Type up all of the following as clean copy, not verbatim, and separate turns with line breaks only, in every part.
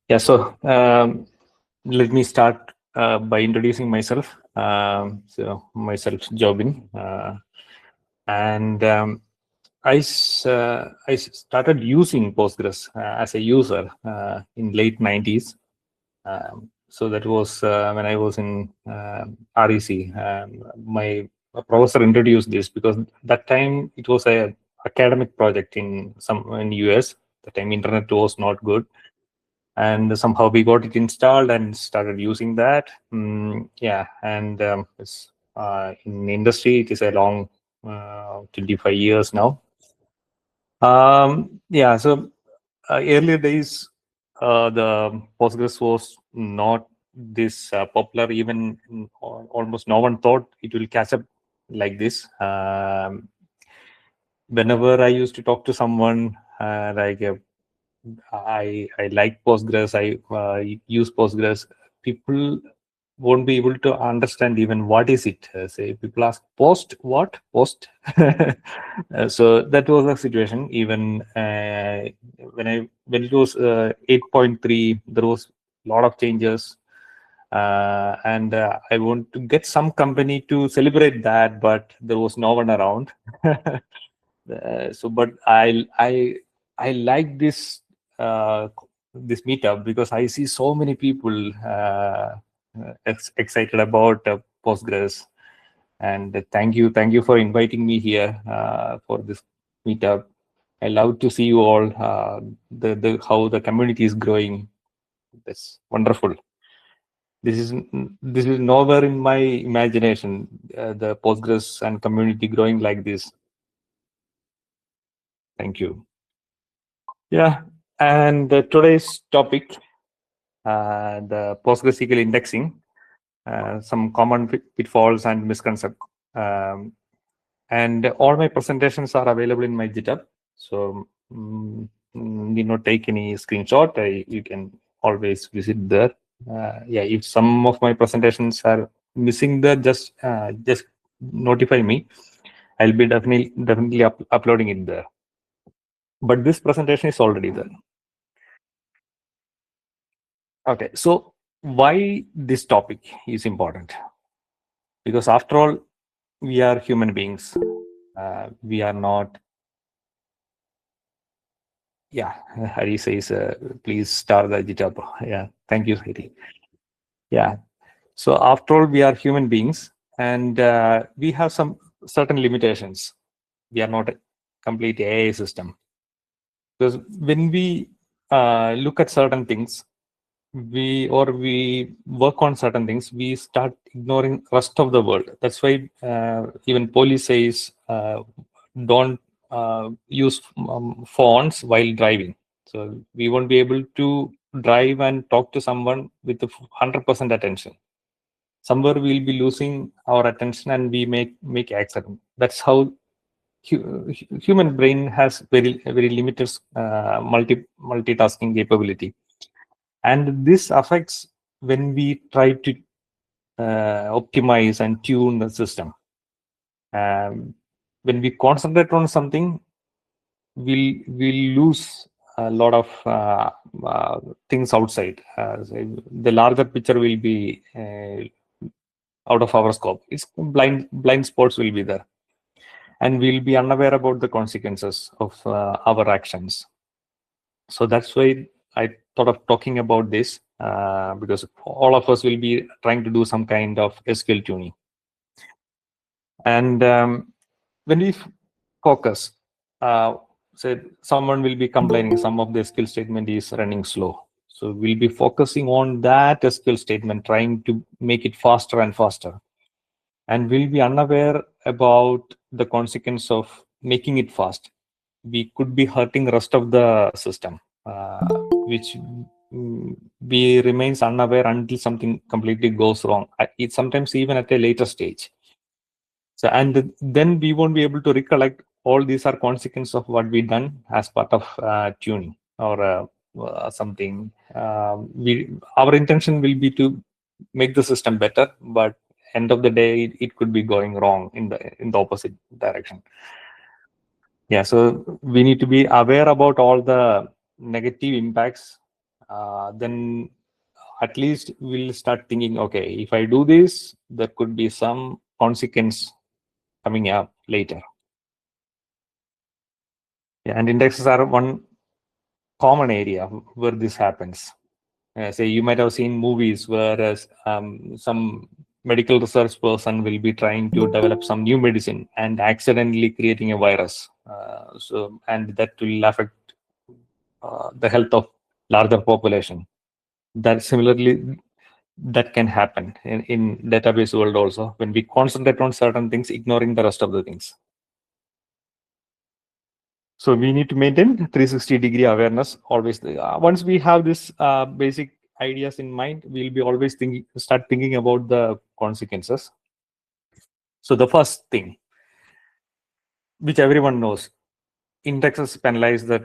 Yeah, so let me start by introducing myself. So myself, Jobin, and I started using Postgres as a user in late 90s. So that was when I was in REC. My professor introduced this because that time it was a academic project in US. The time internet was not good, and somehow we got it installed and started using that. Yeah, and it's in industry it is a long 25 years now. Yeah, so earlier days the Postgres was not this popular. Even almost no one thought it will catch up like this. Whenever I used to talk to someone I like Postgres. I use Postgres. People won't be able to understand even what is it. Say people ask post what post. So that was the situation. Even when it was 8.3, there was a lot of changes. And I want to get some company to celebrate that, but there was no one around. But I like this meetup because I see so many people excited about Postgres. And thank you for inviting me here for this meetup. I love to see you all. The how the community is growing. That's wonderful. This is nowhere in my imagination. The Postgres and community growing like this. Thank you. Yeah, and today's topic, the PostgreSQL indexing, some common pitfalls and misconceptions. And all my presentations are available in my GitHub. So need not take any screenshot. You can always visit there. Yeah, if some of my presentations are missing there, just notify me. I'll be definitely uploading it there. But this presentation is already there. Okay, so why this topic is important? Because after all, we are human beings. We are not. Yeah, Hari says, please start the GitHub. Yeah, thank you, Hari. Yeah, so after all, we are human beings, and we have some certain limitations. We are not a complete AI system. Because when we look at certain things, we work on certain things, we start ignoring rest of the world. That's why even police says don't use phones while driving. So we won't be able to drive and talk to someone with 100% attention. Somewhere we'll be losing our attention and we make accident. That's how human brain has very limited multitasking capability, and this affects when we try to optimize and tune the system. When we concentrate on something, we'll lose a lot of things outside. The larger picture will be out of our scope. It's blind spots will be there, and we'll be unaware about the consequences of our actions. So that's why I thought of talking about this, because all of us will be trying to do some kind of SQL tuning. And when we focus, say someone will be complaining some of the SQL statement is running slow. So we'll be focusing on that SQL statement, trying to make it faster and faster. And we'll be unaware about the consequence of making it fast. We could be hurting the rest of the system, which we remains unaware until something completely goes wrong. It's sometimes even at a later stage. So, and then we won't be able to recollect all these are consequences of what we done as part of tuning or something. Our intention will be to make the system better, but end of the day, it could be going wrong in the opposite direction. Yeah, so we need to be aware about all the negative impacts then at least we'll start thinking, okay, if I do this, there could be some consequence coming up later. Yeah, and indexes are one common area where this happens. Say you might have seen movies where some medical research person will be trying to develop some new medicine and accidentally creating a virus. And that will affect the health of larger population. That similarly, that can happen in database world also, when we concentrate on certain things, ignoring the rest of the things. So we need to maintain 360-degree awareness always. Once we have this basic ideas in mind, we'll be always start thinking about the consequences. So the first thing, which everyone knows, indexes penalize the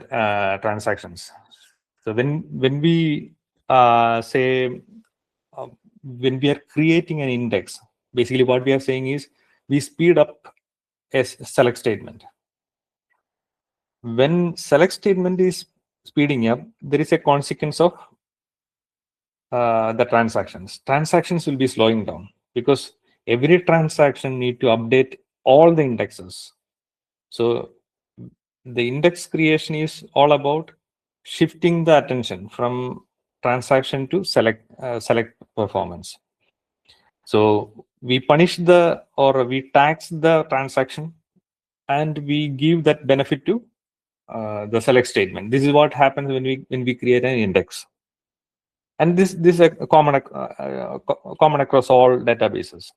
transactions. So when we say when we are creating an index, basically what we are saying is we speed up a select statement. When select statement is speeding up, there is a consequence of the transactions. Transactions will be slowing down because every transaction need to update all the indexes. So the index creation is all about shifting the attention from transaction to select performance. So we punish or we tax the transaction, and we give that benefit to the select statement. This is what happens when we create an index, and this is a common across all databases,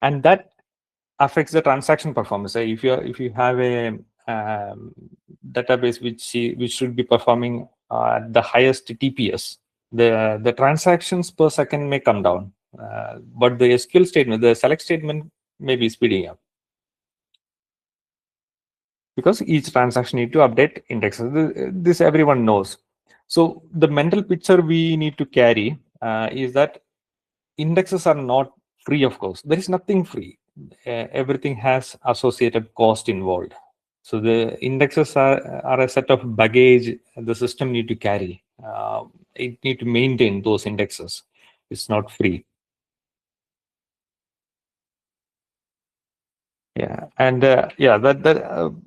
and that affects the transaction performance. So if you have a database which should be performing at the highest TPS, the transactions per second may come down, but the SQL statement, the select statement, may be speeding up, because each transaction need to update indexes. This everyone knows. So the mental picture we need to carry is that indexes are not free, of course. There is nothing free. Everything has associated cost involved. So the indexes are a set of baggage the system need to carry. It need to maintain those indexes. It's not free. Yeah, and that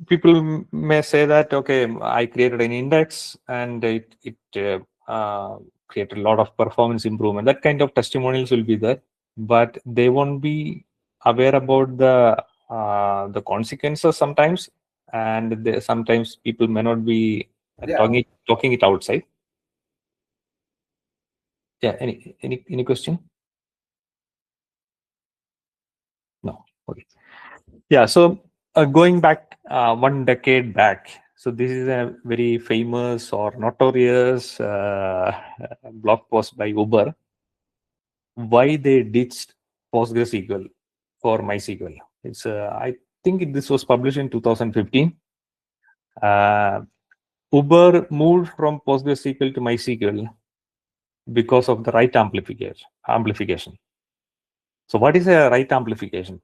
people may say that, okay, I created an index and it created a lot of performance improvement. That kind of testimonials will be there, but they won't be aware about the consequences sometimes, and sometimes people may not be talking it outside. Yeah. Any question? No. Okay. Yeah, so going back 1 decade back, so this is a very famous or notorious blog post by Uber, why they ditched PostgreSQL for MySQL. It's I think this was published in 2015. Uber moved from PostgreSQL to MySQL because of the write amplification. So what is a write amplification?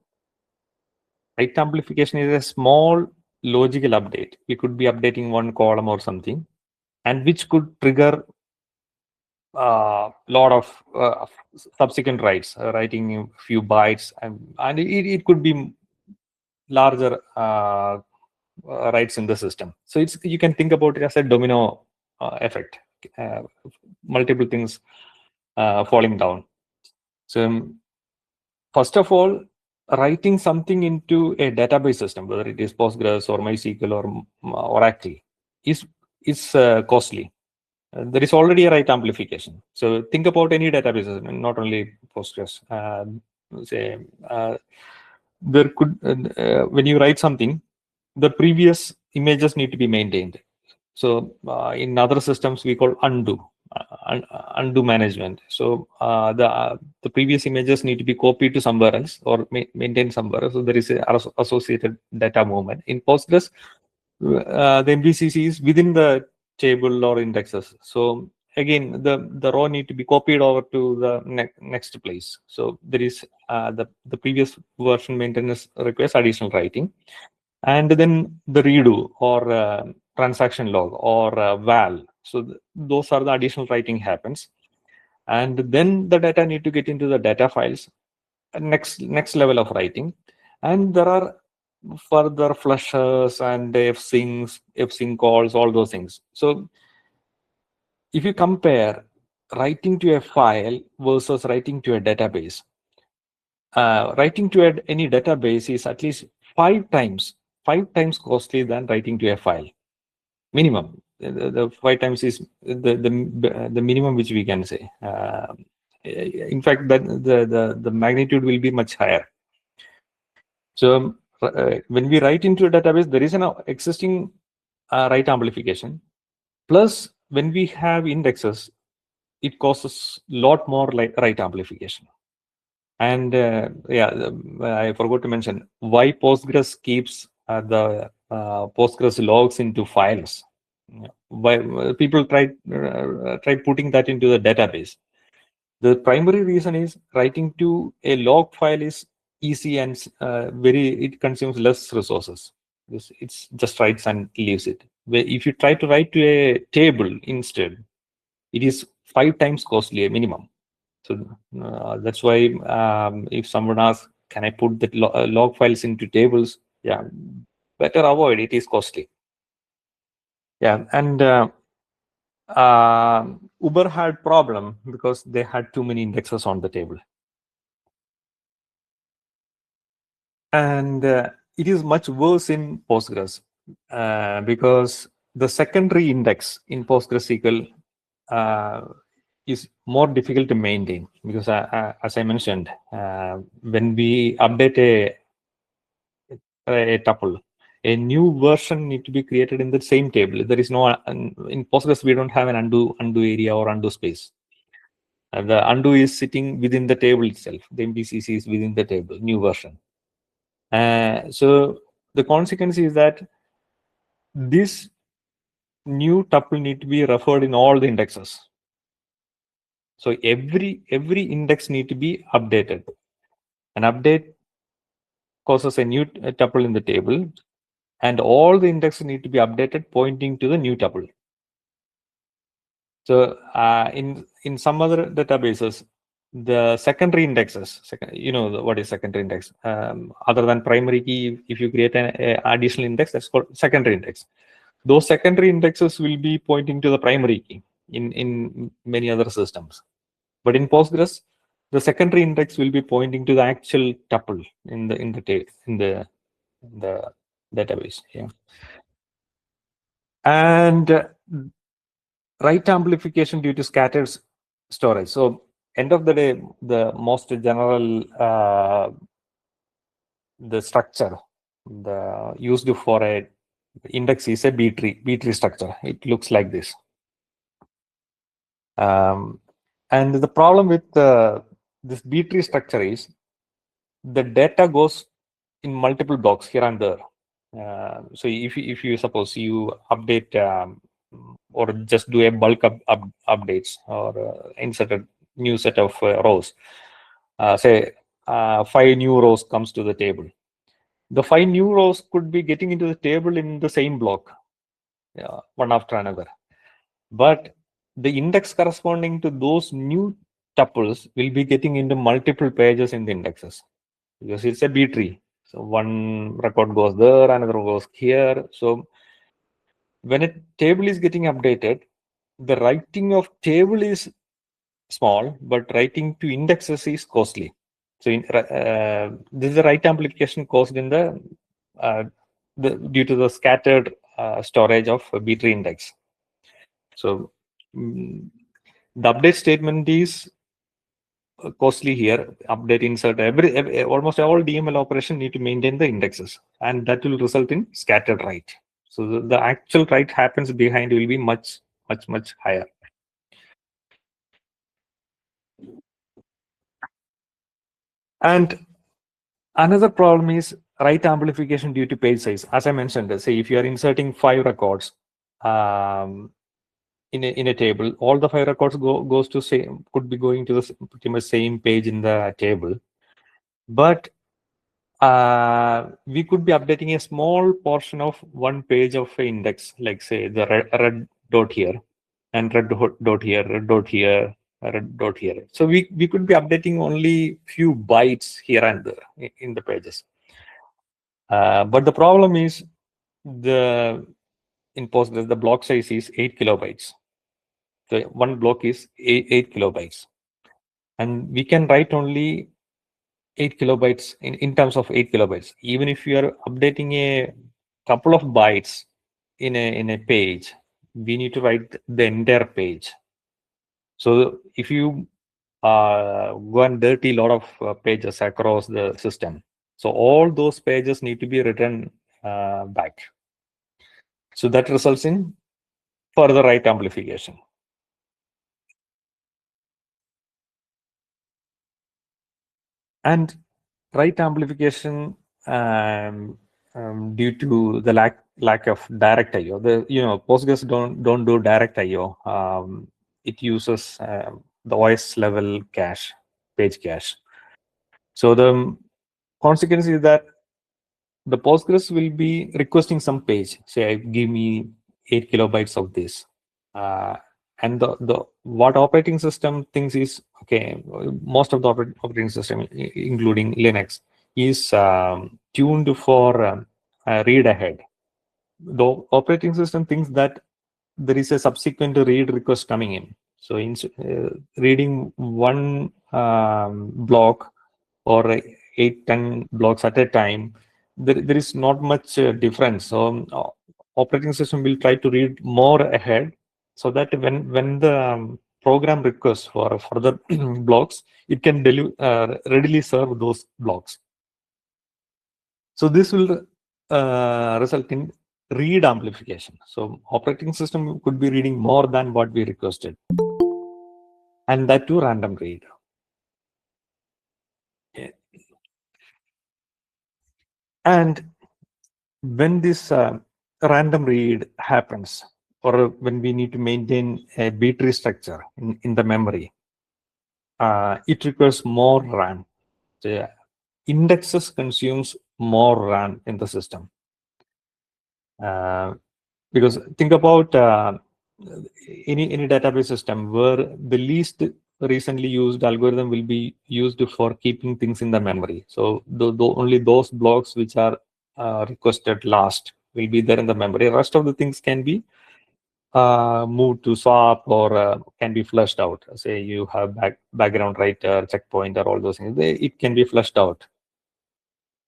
Write amplification is a small logical update. We could be updating one column or something, and which could trigger a lot of subsequent writes, writing a few bytes, and it could be larger writes in the system. So you can think about it as a domino effect, multiple things falling down. So first of all, writing something into a database system, whether it is Postgres or MySQL or Oracle, is costly. There is already a write amplification. So think about any database system, not only Postgres. There could when you write something, the previous images need to be maintained. So in other systems, we call undo management. So the previous images need to be copied to somewhere else or maintained somewhere. So there is a associated data movement. In Postgres, the MVCC is within the table or indexes. So again, the row need to be copied over to the next place. So there is the previous version maintenance requires additional writing. And then the redo or transaction log or val So those are the additional writing happens. And then the data need to get into the data files, next level of writing. And there are further flushes and fsync calls, all those things. So if you compare writing to a file versus writing to a database, writing to any database is at least five times costly than writing to a file, minimum. The 5 times is the minimum which we can say. In fact, that the magnitude will be much higher. So when we write into a database, there is an existing write amplification. Plus, when we have indexes, it causes a lot more like write amplification. And yeah, I forgot to mention why Postgres keeps the Postgres logs into files. Why people try putting that into the database. The primary reason is writing to a log file is easy and it consumes less resources. It's just writes and leaves it. If you try to write to a table instead, it is 5 times costly, a minimum. So that's why if someone asks, can I put the log files into tables? Yeah, better avoid. It is costly. Yeah, and Uber had problem because they had too many indexes on the table. And it is much worse in Postgres because the secondary index in PostgreSQL is more difficult to maintain because, as I mentioned, when we update a tuple, a new version need to be created in the same table. There is no in Postgres we don't have an undo area or undo space. The undo is sitting within the table itself. The MBCC is within the table, new version. So the consequence is that this new tuple need to be referred in all the indexes. So every index need to be updated. An update causes a new tuple in the table, and all the indexes need to be updated pointing to the new tuple. So in some other databases, the secondary indexes, what is secondary index? Other than primary key, if you create an additional index, that's called secondary index. Those secondary indexes will be pointing to the primary key in many other systems. But in Postgres, the secondary index will be pointing to the actual tuple in the database. Yeah. And write amplification due to scattered storage. So end of the day, the most general the structure the used for a index is a B tree structure. It looks like this. And the problem with this B tree structure is the data goes in multiple blocks here and there. So if you suppose you update or just do a bulk updates or insert a new set of rows, say 5 new rows comes to the table. The 5 new rows could be getting into the table in the same block, one after another. But the index corresponding to those new tuples will be getting into multiple pages in the indexes because it's a B tree. So one record goes there, another goes here. So when a table is getting updated, the writing of table is small, but writing to indexes is costly. So this is the write amplification caused in due to the scattered storage of B tree index. So the update statement is costly here. Update, insert, almost all DML operation need to maintain the indexes, and that will result in scattered write. So the actual write happens behind will be much higher. And another problem is write amplification due to page size. As I mentioned, say if you are inserting 5 records in a table, all the 5 records goes to could be going to the pretty much same page in the table, but we could be updating a small portion of one page of an index, like say the red dot here. and red dot here, red dot here, red dot here. So we could be updating only few bytes here and there in the pages. But the problem is the in Postgres the block size is 8 kilobytes. So one block is 8 kilobytes, and we can write only 8 kilobytes in terms of 8 kilobytes. Even if you are updating a couple of bytes in a page, we need to write the entire page. So if you go and dirty lot of pages across the system, so all those pages need to be written back. So that results in further write amplification. And write amplification due to the lack of direct IO. Postgres don't do direct IO. It uses the OS level cache, page cache. So the consequence is that the Postgres will be requesting some page. Say, give me 8 kilobytes of this. And the what operating system thinks is, okay, most of the operating system, including Linux, is tuned for read ahead. The operating system thinks that there is a subsequent read request coming in. So in reading one block or 8-10 blocks at a time, there is not much difference. So operating system will try to read more ahead, so that when the program requests for further blocks, it can readily serve those blocks. So this will result in read amplification. So operating system could be reading more than what we requested, and that too random read. And when this random read happens, or when we need to maintain a B-tree structure in the memory, it requires more RAM. So indexes consumes more RAM in the system. Because think about any database system where the least recently used algorithm will be used for keeping things in the memory. So only those blocks which are requested last will be there in the memory. Rest of the things can be moved to swap, or can be flushed out. Say you have background writer, checkpointer, all those things. It can be flushed out.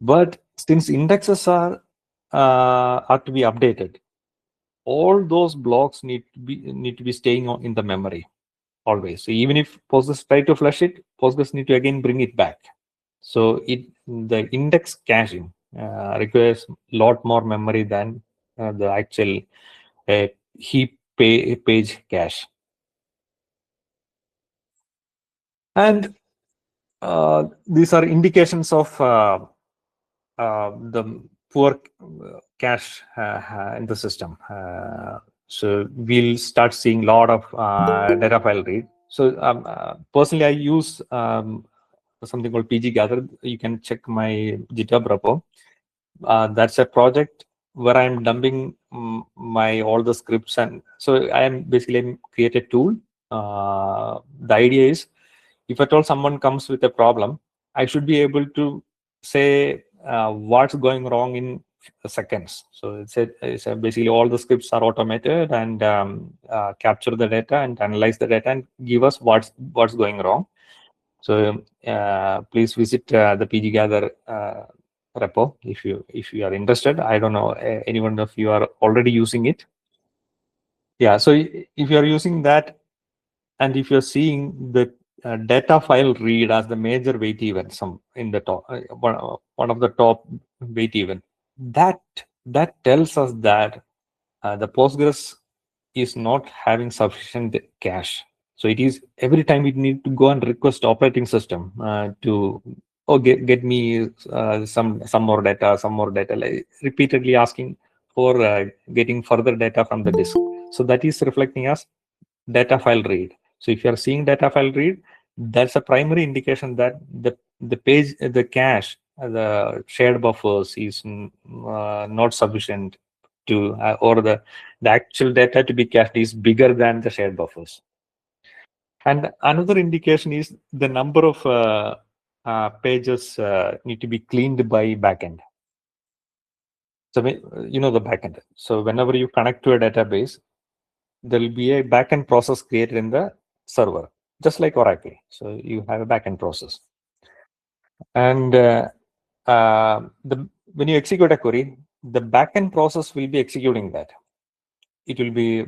But since indexes are to be updated, all those blocks need to be staying in the memory always. So even if Postgres try to flush it, Postgres need to again bring it back. So the index caching requires a lot more memory than the actual heap page cache. And these are indications of the poor cache in the system. So we'll start seeing a lot of data file read. So personally, I use something called PgGather. You can check my GitHub repo. That's a project where I'm dumping my all the scripts, and so I am basically create a tool. The idea is, if at all someone comes with a problem, I should be able to say what's going wrong in seconds. So it's basically all the scripts are automated and capture the data and analyze the data and give us what's going wrong. So please visit the PgGather repo if you are interested. I don't know anyone of you are already using it. Yeah, so if you are using that, and if you're seeing the data file read as the major weight event, some in the top one of the top weight event, that tells us that the Postgres is not having sufficient cache. So it is every time we need to go and request operating system to get me some more data, like repeatedly asking for getting further data from the disk. So that is reflecting as data file read. So if you are seeing data file read, that's a primary indication that the page, the cache, the shared buffers is not sufficient to or the actual data to be cached is bigger than the shared buffers. And another indication is the number of pages need to be cleaned by backend. So you know the backend. So whenever you connect to a database, there will be a backend process created in the server, just like Oracle. So you have a backend process. And when you execute a query, the backend process will be executing that. It will be,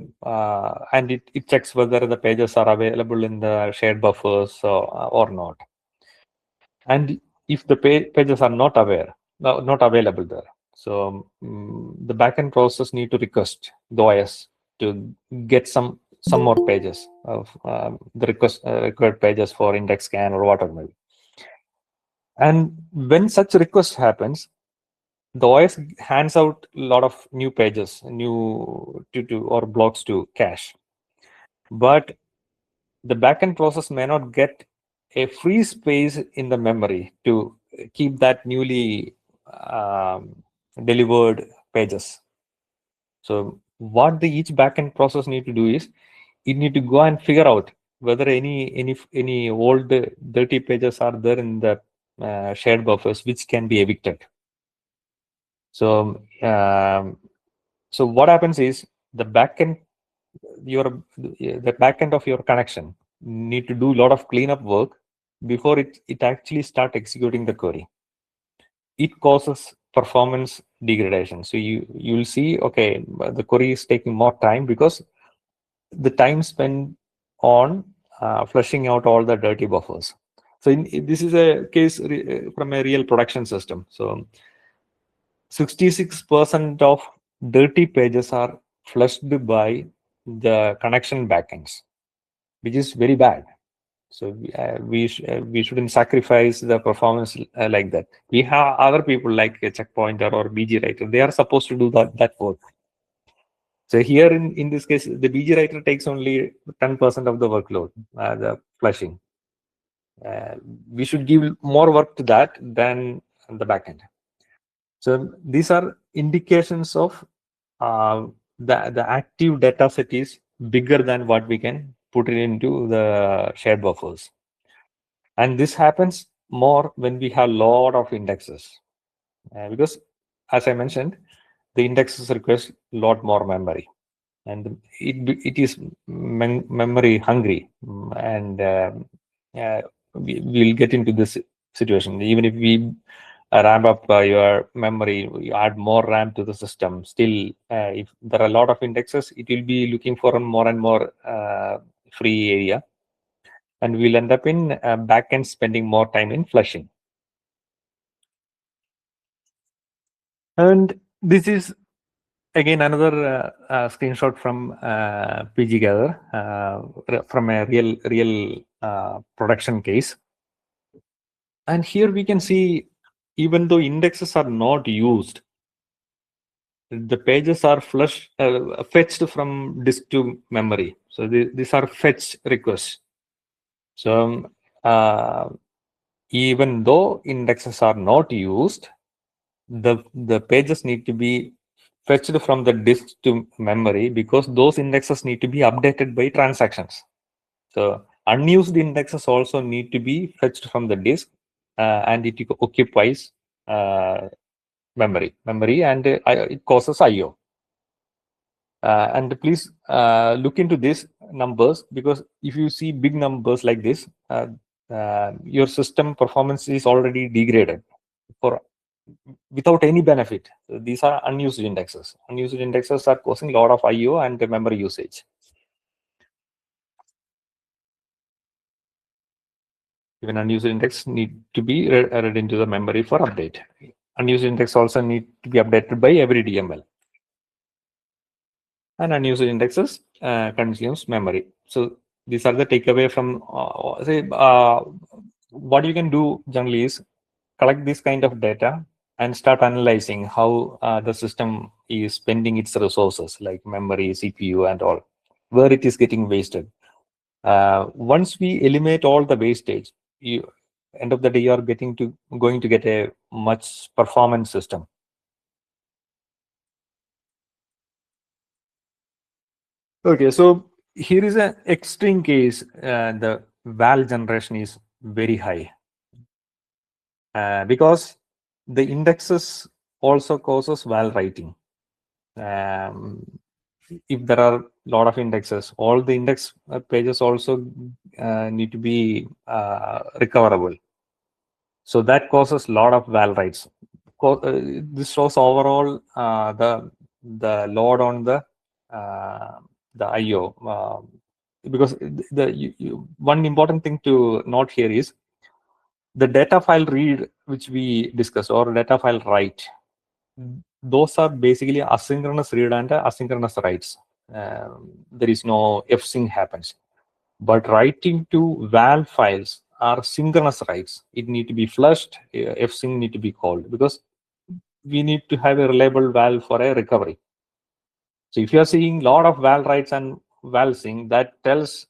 and it checks whether the pages are available in the shared buffers or not. And if the pages are not available there, so the backend process need to request the OS to get some more pages of the required pages for index scan or whatever. And when such request happens, the OS hands out a lot of new pages, new or blocks to cache. But the backend process may not get a free space in the memory to keep that newly delivered pages. So what each backend process need to do is it need to go and figure out whether any old dirty pages are there in the shared buffers which can be evicted. So so what happens is the backend of your connection need to do a lot of cleanup work before it actually start executing the query. It causes performance degradation. So you'll see, okay, the query is taking more time because the time spent on flushing out all the dirty buffers. So this is a case from a real production system. So 66% of dirty pages are flushed by the connection backends, which is very bad. So we shouldn't sacrifice the performance like that. We have other people like a checkpointer or BG writer. They are supposed to do that work. So here in this case, the BG writer takes only 10% of the workload, the flushing. We should give more work to that than the backend. So these are indications of the active data set is bigger than what we can put it into the shared buffers. And this happens more when we have a lot of indexes. Because as I mentioned, the indexes request a lot more memory. And it is memory hungry. And we'll get into this situation. Even if we ramp up your memory, you add more RAM to the system, still if there are a lot of indexes, it will be looking for more and more free area, and we'll end up in backend spending more time in flushing. And this is again another screenshot from PgVizag from a real production case. And here we can see, even though indexes are not used, the pages are fetched from disk to memory. So these are fetch requests. So even though indexes are not used, the pages need to be fetched from the disk to memory because those indexes need to be updated by transactions. So unused indexes also need to be fetched from the disk, and it occupies memory, and it causes IO. And please look into these numbers, because if you see big numbers like this, your system performance is already degraded without any benefit. So these are unused indexes. Unused indexes are causing a lot of IO and memory usage. Even unused index need to be read into the memory for update. Unused index also need to be updated by every DML. And unused indexes consumes memory. So these are the takeaway from what you can do generally is collect this kind of data and start analyzing how the system is spending its resources like memory, CPU, and all, where it is getting wasted. Once we eliminate all the wastage, end of the day, you are going to get a much performance system. Okay, so here is an extreme case. The val generation is very high because the indexes also causes val writing. Um, if there are a lot of indexes, all the index pages also need to be recoverable. So that causes a lot of val writes. This shows overall the load on the IO. Because one important thing to note here is the data file read, which we discussed, or data file write. Those are basically asynchronous read and asynchronous writes. There is no fsync happens. But writing to val files are synchronous writes. It need to be flushed, fsync need to be called, because we need to have a reliable val for a recovery. So if you are seeing a lot of val writes and val sync, that tells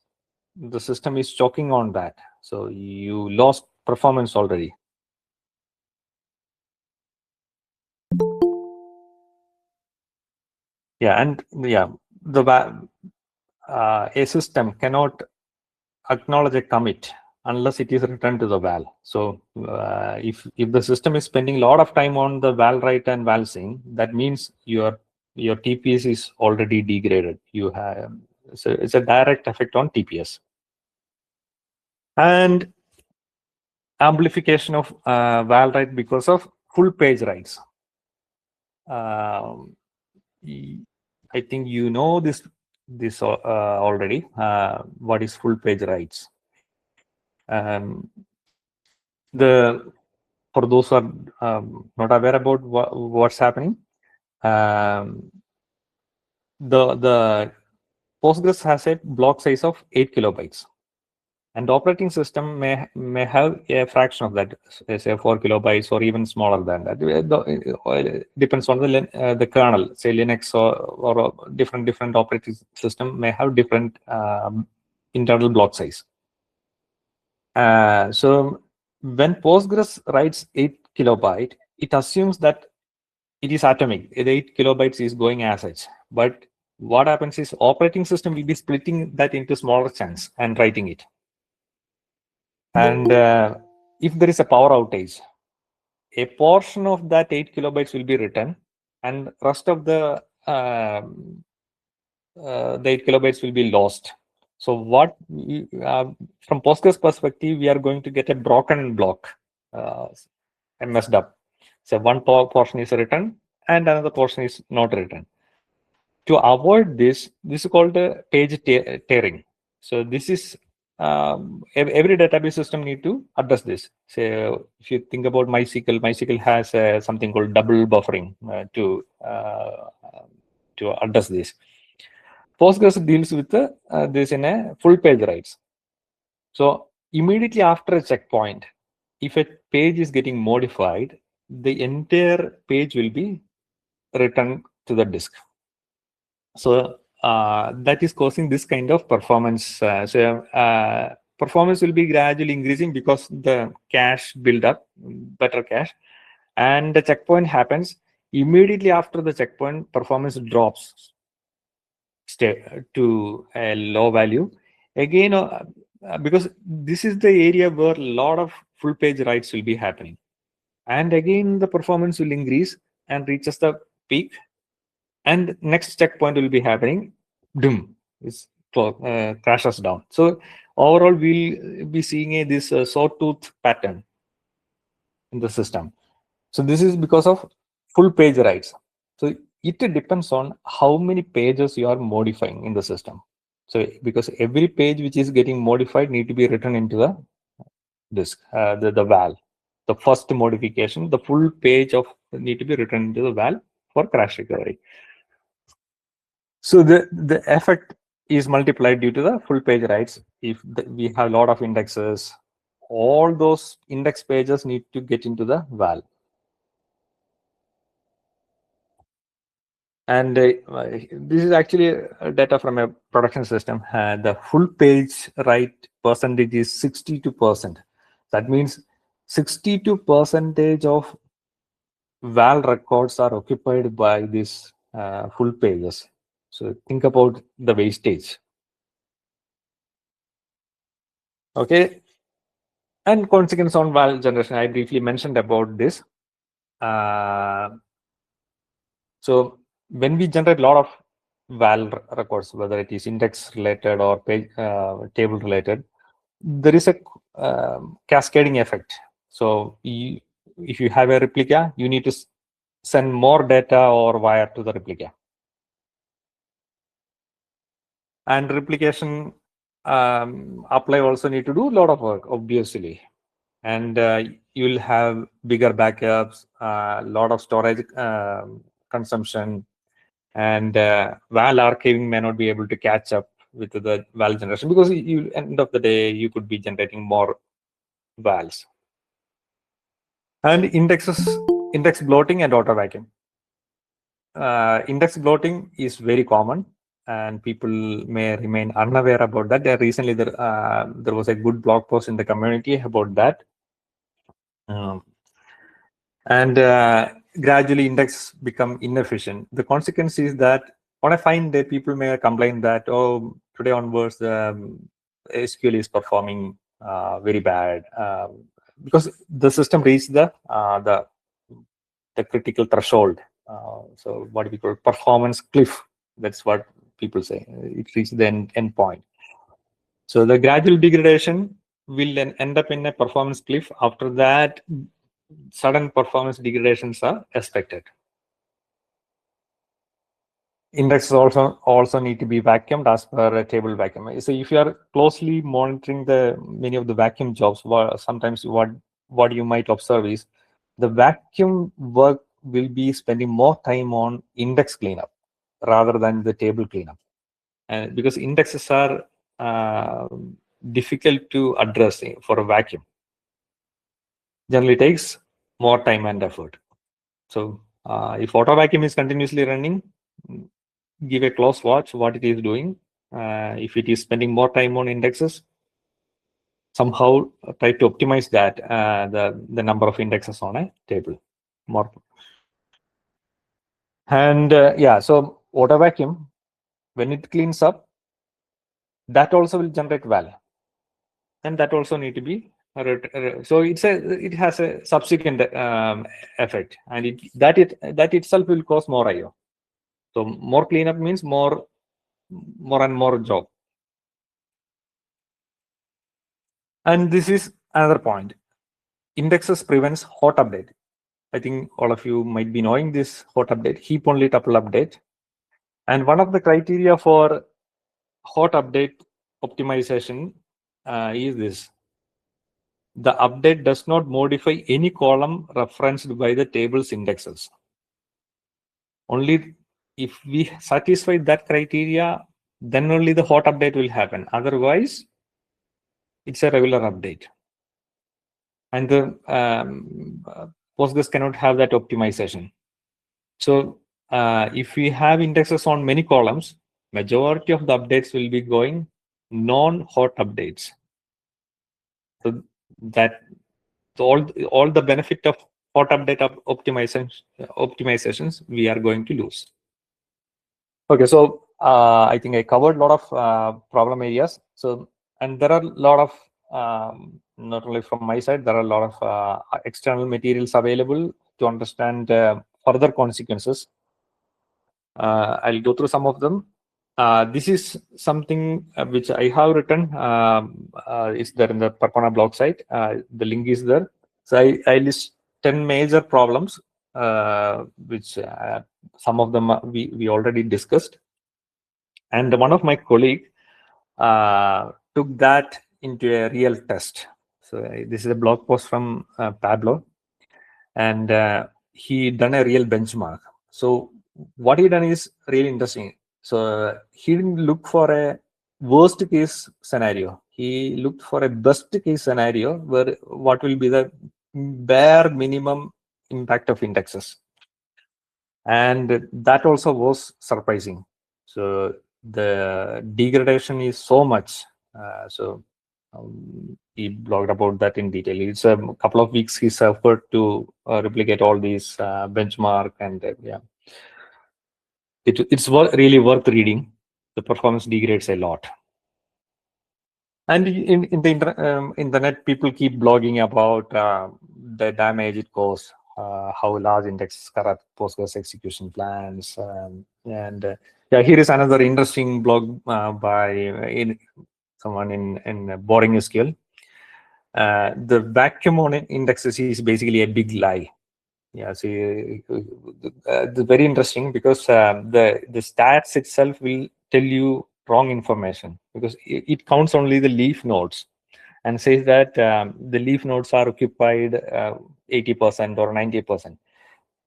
the system is choking on that. So you lost performance already. Yeah, and yeah, a system cannot acknowledge a commit unless it is returned to the val. So if the system is spending a lot of time on the val write and val sync, that means your TPS is already degraded. You have, so it's a direct effect on TPS. And amplification of val write because of full page writes. I think you know this already. What is full page writes? The For those who are not aware about what's happening, the Postgres has a block size of 8 kilobytes, and the operating system may have a fraction of that, say 4 kilobytes or even smaller than that. It depends on the kernel, say Linux or different operating system may have different internal block size. So when Postgres writes 8 kilobyte, it assumes that it is atomic. The 8 kilobytes is going as such. But what happens is operating system will be splitting that into smaller chunks and writing it. And if there is a power outage, a portion of that 8 kilobytes will be written, and rest of the 8 kilobytes will be lost. So what from Postgres perspective, we are going to get a broken block, messed up. So one portion is written and another portion is not written. To avoid this is called page tearing. So this is every database system need to address this. So if you think about MySQL has something called double buffering to address this. Postgres deals with this in a full page writes. So immediately after a checkpoint, if a page is getting modified, the entire page will be returned to the disk. So that is causing this kind of performance. Performance will be gradually increasing because the cache build up, better cache, and the checkpoint happens. Immediately after the checkpoint, performance drops to a low value. Again, because this is the area where a lot of full page writes will be happening. And again, the performance will increase and reaches the peak. And next checkpoint will be happening. Doom, crashes down. So overall, we'll be seeing this sawtooth pattern in the system. So this is because of full page writes. So it depends on how many pages you are modifying in the system. So because every page which is getting modified need to be written into the disk, the val. The first modification, the full page of need to be written into the val for crash recovery. So the effect is multiplied due to the full page writes. If we have a lot of indexes, all those index pages need to get into the val. And this is actually data from a production system. The full page write percentage is 62%. That means 62% of val records are occupied by these full pages. So think about the wastage. Okay. And consequence on val generation, I briefly mentioned about this. So when we generate a lot of val records, whether it is index related or page, table related, there is a cascading effect. So if you have a replica, you need to send more data or wire to the replica. And replication apply also need to do a lot of work, obviously. And you will have bigger backups, a lot of storage consumption, and val archiving may not be able to catch up with the val generation, because you end of the day you could be generating more vals. And index bloating and auto vacuum. Index bloating is very common, and people may remain unaware about that. Recently there was a good blog post in the community about that. And gradually index become inefficient. The consequence is that what I find that people may complain that, oh, today onwards SQL is performing very bad, because the system reached the critical threshold. So what we call performance cliff. That's what people say. It reached the end point. So the gradual degradation will then end up in a performance cliff. After that, sudden performance degradations are expected. Indexes also need to be vacuumed as per a table vacuum. So if you are closely monitoring many of the vacuum jobs, sometimes what you might observe is the vacuum work will be spending more time on index cleanup rather than the table cleanup, and because indexes are difficult to address for a vacuum, generally takes more time and effort. So if auto vacuum is continuously running, give a close watch what it is doing. If it is spending more time on indexes, somehow try to optimize that, the number of indexes on a table more. And yeah, so auto vacuum, when it cleans up, that also will generate val, and that also need to be so it has a subsequent effect, and that itself will cause more IO. So more cleanup means more and more job. And this is another point. Indexes prevents hot update. I think all of you might be knowing this hot update, heap only tuple update. And one of the criteria for hot update optimization is this: the update does not modify any column referenced by the table's indexes. Only if we satisfy that criteria, then only the hot update will happen. Otherwise, it's a regular update. And the Postgres cannot have that optimization. So if we have indexes on many columns, majority of the updates will be going non-hot updates. So that all the benefit of hot update optimizations we are going to lose. Okay, so I think I covered a lot of problem areas. So, and there are a lot of not only from my side, there are a lot of external materials available to understand further consequences. I'll go through some of them. This is something which I have written. Is there in the Perpana blog site? The link is there. So I list 10 major problems, which some of them we already discussed. And one of my colleague took that into a real test. So this is a blog post from Pablo, and he done a real benchmark. So what he done is really interesting. So he didn't look for a worst case scenario. He looked for a best case scenario where what will be the bare minimum impact of indexes. And that also was surprising. So the degradation is so much. He blogged about that in detail. It's a couple of weeks he suffered to replicate all these benchmark, and yeah. it's really worth reading. The performance degrades a lot. And in the internet, people keep blogging about the damage it caused, how large indexes corrupt Postgres execution plans, and yeah, here is another interesting blog by someone in Boring SQL. The vacuum on indexes is basically a big lie. Yeah, see, it's very interesting because the stats itself will tell you wrong information because it counts only the leaf nodes and says that the leaf nodes are occupied 80% or 90%,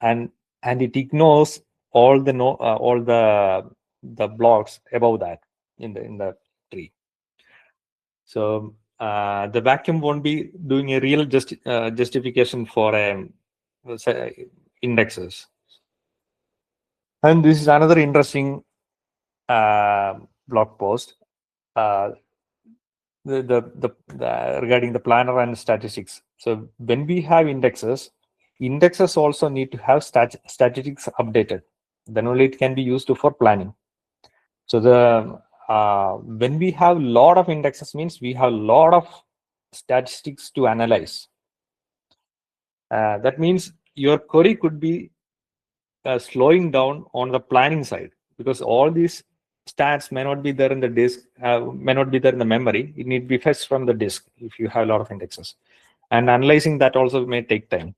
and it ignores all the the blocks above that in the tree. So the vacuum won't be doing a real justification for say, indexes. And this is another interesting blog post uh, regarding the planner and statistics. So when we have indexes also need to have statistics updated. Then only it can be used for planning. So the when we have a lot of indexes means we have a lot of statistics to analyze. That means your query could be slowing down on the planning side because all these stats may not be there in the disk, may not be there in the memory. It need to be fetched from the disk if you have a lot of indexes. And analyzing that also may take time.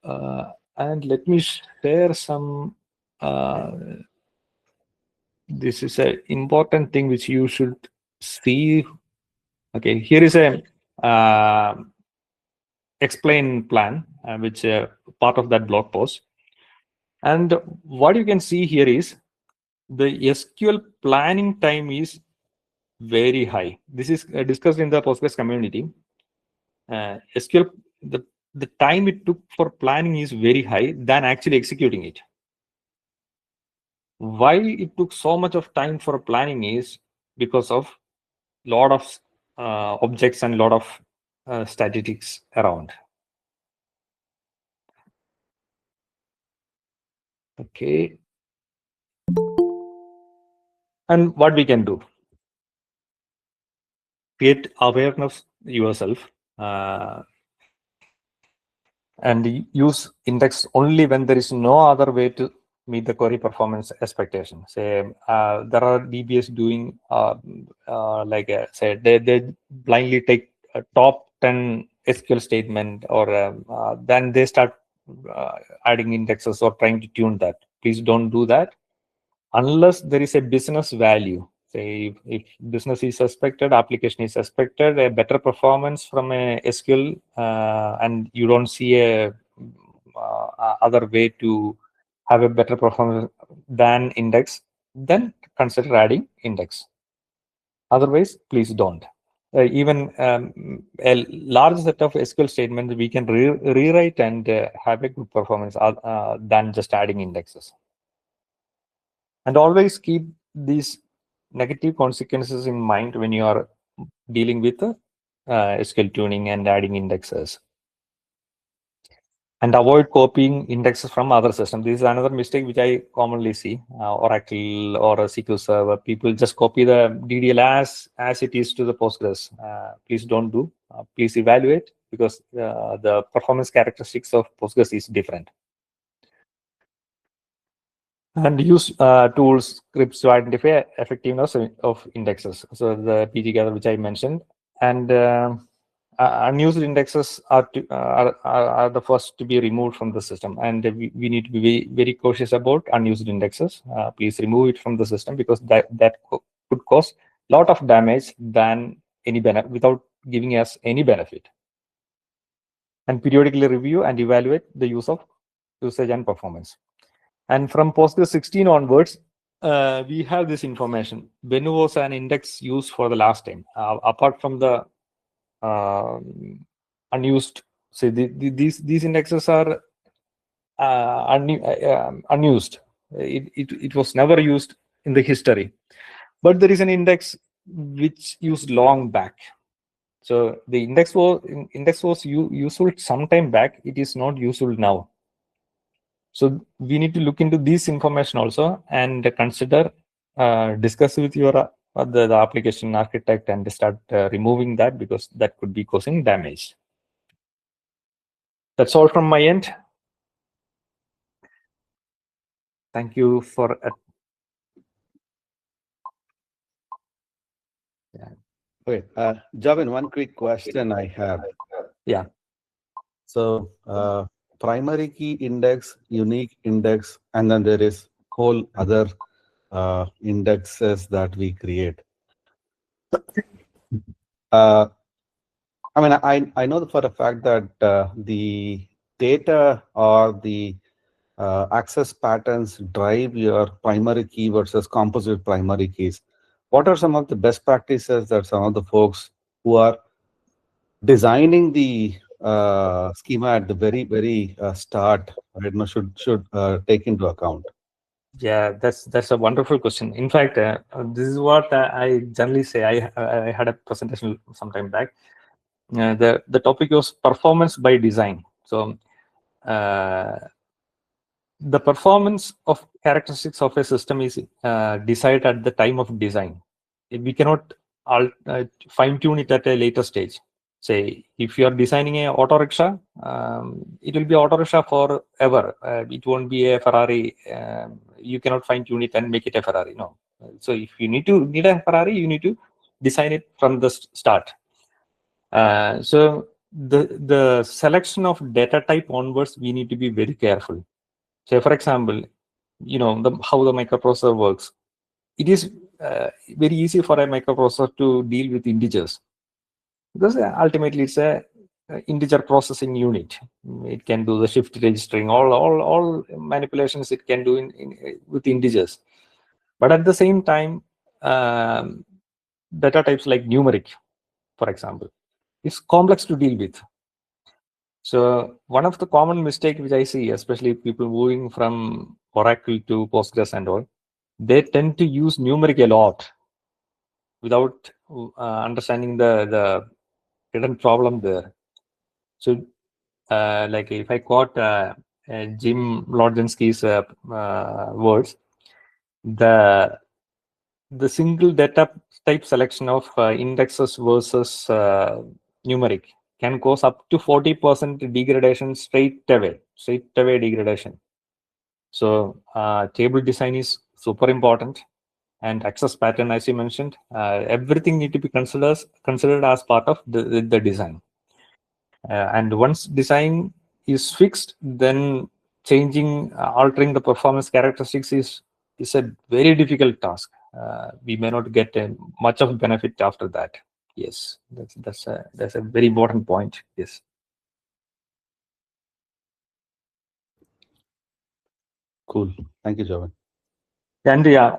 And let me share some. This is an important thing which you should see. Okay, here is a explain plan, which part of that blog post. And what you can see here is the SQL planning time is very high. This is discussed in the Postgres community. SQL, the time it took for planning is very high than actually executing it. Why it took so much of time for planning is because of lot of objects and lot of statistics around. Okay. And what we can do? Create awareness yourself and use index only when there is no other way to meet the query performance expectation. Say there are DBS doing like say they blindly take a top 10 SQL statement or then they start adding indexes or trying to tune that. Please don't do that unless there is a business value. Say if business is suspected, application is suspected, a better performance from a SQL, and you don't see a other way to have a better performance than index, then consider adding index. Otherwise, please don't. Even a large set of SQL statements we can rewrite and have a good performance than just adding indexes. And always keep these negative consequences in mind when you are dealing with SQL tuning and adding indexes. And avoid copying indexes from other systems. This is another mistake which I commonly see. Oracle or a SQL Server, people just copy the DDL as it is to the Postgres. Please don't do. Please evaluate because the performance characteristics of Postgres is different. And use tools, scripts to identify effectiveness of indexes. So the PgVizag which I mentioned, and unused indexes are the first to be removed from the system, and we need to be very cautious about unused indexes. Please remove it from the system because that could cause a lot of damage than any benefit without giving us any benefit. And periodically review and evaluate the usage and performance. And from Postgres 16 onwards, we have this information. When was an index used for the last time? Apart from the unused, say these indexes are unused. It was never used in the history. But there is an index which used long back. So the index was useful some time back. It is not useful now. So we need to look into this information also and consider, discuss with your the application architect and start removing that, because that could be causing damage. That's all from my end. Thank you for.
Okay, Jobin, one quick question I have.
Yeah.
So, primary key index, unique index, and then there is whole other indexes that we create. Uh, I mean, I know for a fact that the data or the access patterns drive your primary key versus composite primary keys. What are some of the best practices that some of the folks who are designing the schema at the very start, right, should take into account?
Yeah, that's a wonderful question. In fact, this is what I generally say. I had a presentation some time back. The topic was performance by design. So the performance of characteristics of a system is decided at the time of design. We cannot fine tune it at a later stage. Say, if you are designing a auto rickshaw, it will be auto rickshaw forever. It won't be a Ferrari. You cannot fine tune it and make it a Ferrari. No. So if you need a Ferrari, you need to design it from the start. So the selection of data type onwards, we need to be very careful. So, for example, how the microprocessor works. It is very easy for a microprocessor to deal with integers, because ultimately it's a integer processing unit. It can do the shift registering, all manipulations it can do with integers. But at the same time, data types like numeric, for example, is complex to deal with. So one of the common mistake which I see, especially people moving from Oracle to Postgres and all, they tend to use numeric a lot without understanding the hidden problem there. So like if I quote Jim Lodzinski's words, the single data type selection of indexes versus numeric can cause up to 40% degradation straight away degradation. So table design is super important, and access pattern, as you mentioned, everything need to be considered as part of the design. And once design is fixed, then altering the performance characteristics is a very difficult task. We may not get much of benefit after that. Yes, that's a very important point. Yes.
Cool. Thank you, Jobin.
And yeah,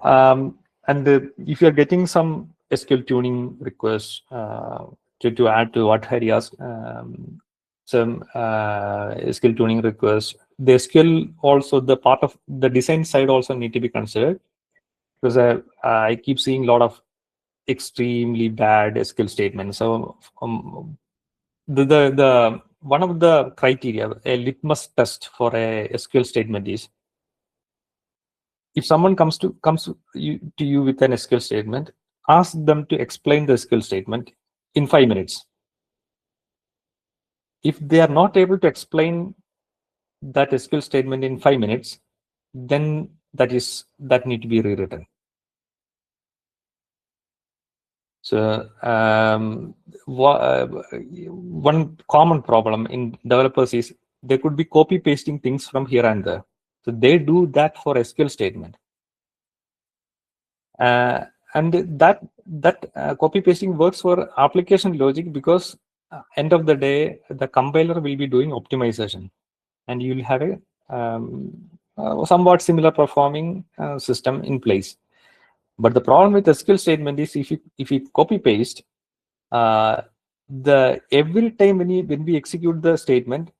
if you're getting some SQL tuning requests to add to what Harry asked, some SQL tuning requests, the SQL also, the part of the design side also need to be considered, because I keep seeing a lot of extremely bad SQL statements. So the one of the criteria, a litmus test for a SQL statement is, if someone comes to you with an SQL statement, ask them to explain the SQL statement in 5 minutes. If they are not able to explain that SQL statement in 5 minutes, then that need to be rewritten. So one common problem in developers is they could be copy pasting things from here and there. So they do that for SQL statement. And that copy pasting works for application logic, because end of the day, the compiler will be doing optimization, and you will have a somewhat similar performing system in place. But the problem with SQL statement is, if you copy paste, every time when we execute the statement,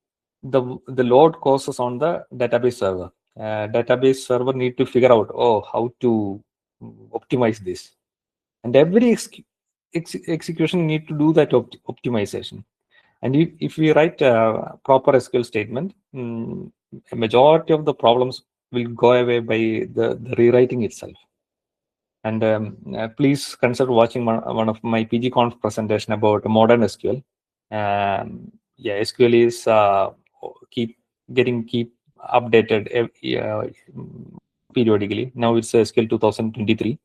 the load causes on the database server. Database server need to figure out, how to optimize this, and every execution need to do that optimization. And if we write a proper SQL statement, a majority of the problems will go away by the rewriting itself. And please consider watching one of my PGConf presentation about modern SQL. Yeah, SQL is keep updated periodically. Now it's SQL 2023.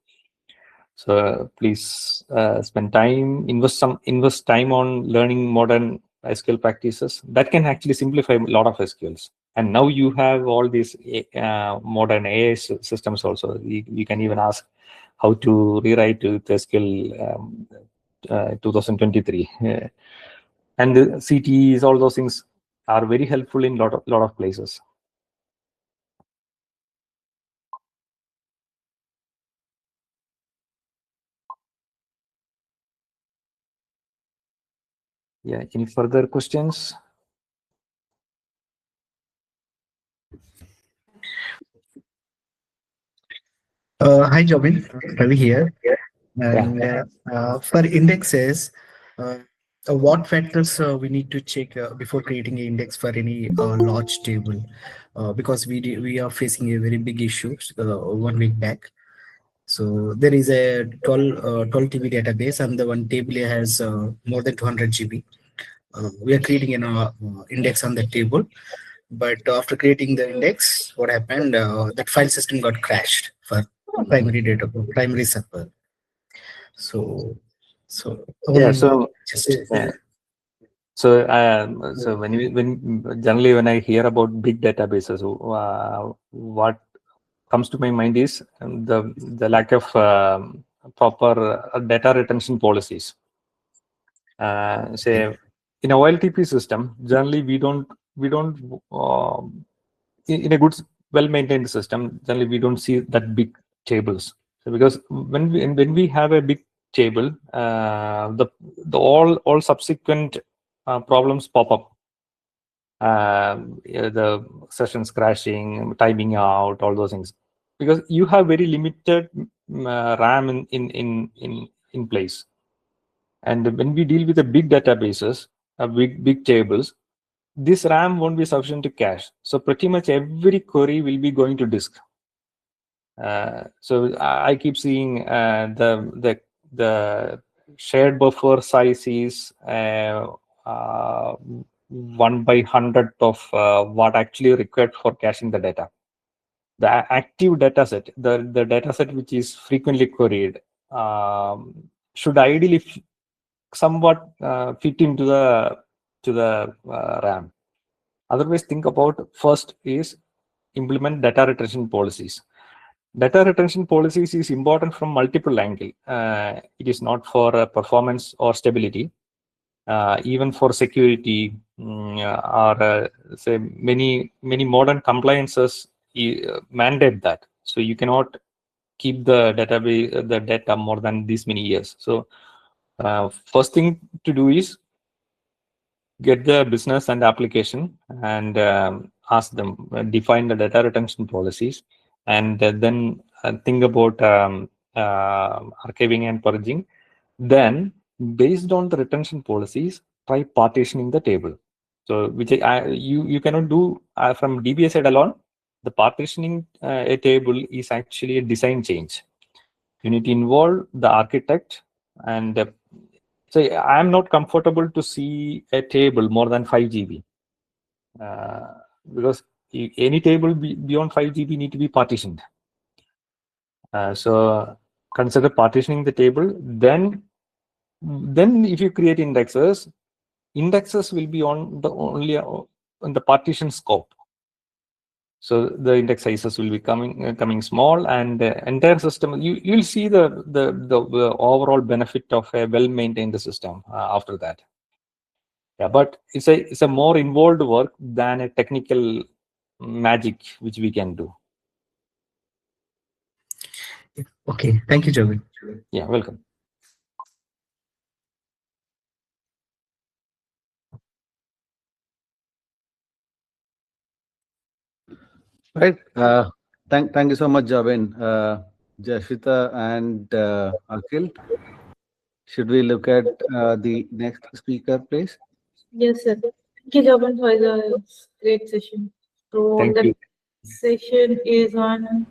So please spend time, invest time on learning modern SQL practices. That can actually simplify a lot of SQLs. And now you have all these modern AI systems also. You can even ask how to rewrite with SQL 2023. And the CTEs, all those things are very helpful in lot of places. Yeah, any further questions?
Hi, Jobin. Ravi here.
Yeah.
And for indexes, what factors we need to check before creating an index for any large table? Because we are facing a very big issue 1 week back. So there is a 12 TB database, and the one table has more than 200 GB. We are creating an index on the table, but after creating the index, what happened? That file system got crashed for primary server. So
Yeah.
just
So when generally when I hear about big databases, what comes to my mind is the lack of proper data retention policies. Say in a OLTP system, generally we don't in a good well-maintained system, generally we don't see that big tables. So because when we have a big table, the all subsequent problems pop up. Yeah, the sessions crashing, timing out, all those things, because you have very limited RAM in place. And when we deal with the big databases, big tables, this RAM won't be sufficient to cache. So pretty much every query will be going to disk. So I keep seeing the shared buffer size is 1/100 of what actually required for caching the data. The active data set, the data set which is frequently queried, should ideally somewhat fit into the RAM. Otherwise, think about first is implement data retention policies. Data retention policies is important from multiple angles. It is not for performance or stability, even for security, or say many modern compliances mandate that. So you cannot keep the database the data more than this many years. So first thing to do is get the business and application and ask them, define the data retention policies, and then think about archiving and purging. Then, based on the retention policies, try partitioning the table. So, which you cannot do from DBA side alone. The partitioning a table is actually a design change. You need to involve the architect and say, I'm not comfortable to see a table more than 5 GB because any table beyond 5 GB need to be partitioned. So consider partitioning the table. Then if you create indexes will be on the only on the partition scope. So the index sizes will be coming small, and the entire system you'll see the overall benefit of a well-maintained system after that. Yeah, but it's a more involved work than a technical magic which we can do.
okay. Thank you, Jobin.
Yeah, welcome.
Right. Thank you so much, Jobin. Jashita and Akhil. Should we look at the next speaker, please?
Yes, sir. Thank you, Jobin, for the great session. So
Thank
the
you.
session is on